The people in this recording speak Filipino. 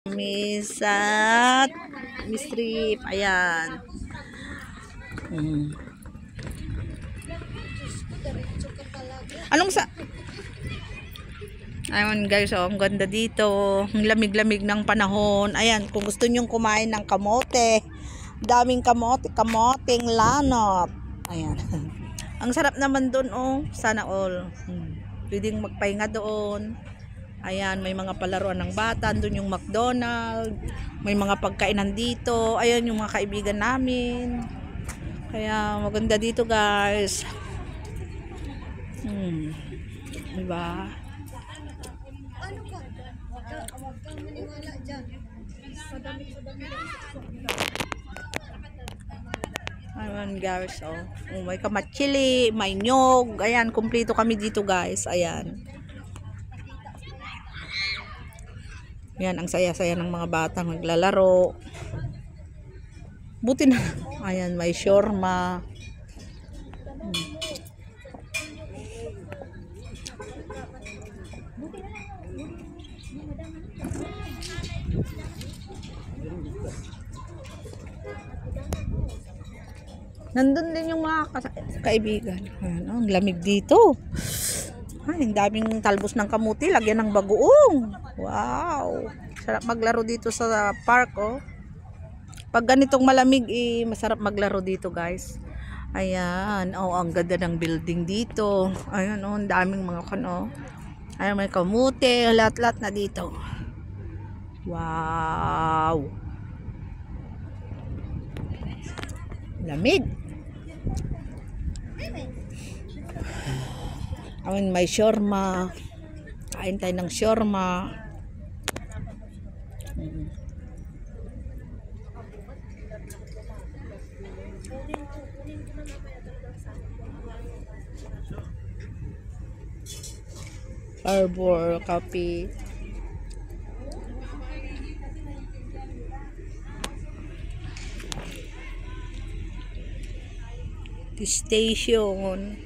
Misat mistrip, ayan. Anong sa ayun guys, oh, ang ganda dito, ang lamig-lamig ng panahon. Ayan, kung gusto nyong kumain ng kamote, daming kamoteng lanot, ayan. Ang sarap naman doon, oh, sana all. Pwedeng magpahinga doon. Ayan, may mga palaruan ng bata. Doon yung McDonald's. May mga pagkainan dito. Ayan yung mga kaibigan namin. Kaya maganda dito guys. Diba? Ayan guys, oh. May kamatsili, may nyog. Ayan, kumpleto kami dito guys. Ayan. Yan, ang saya-saya ng mga batang naglalaro. Buti na. Ayan, may shawarma. Nandun din yung mga kaibigan. Ayan, oh, ang lamig dito. Ay, ang daming talbos ng kamuti, lagyan ng bagoong. Wow! Sarap maglaro dito sa park, oh. Pag ganitong malamig, masarap maglaro dito, guys. Ayan, oh, ang ganda ng building dito. Ayan, oh, ang daming mga kano. Ayan, may kamuti, lahat-lahat na dito. Wow! Lamig. Ayan, may shawarma. Kain tayo ng shawarma. Arbor, coffee. The station.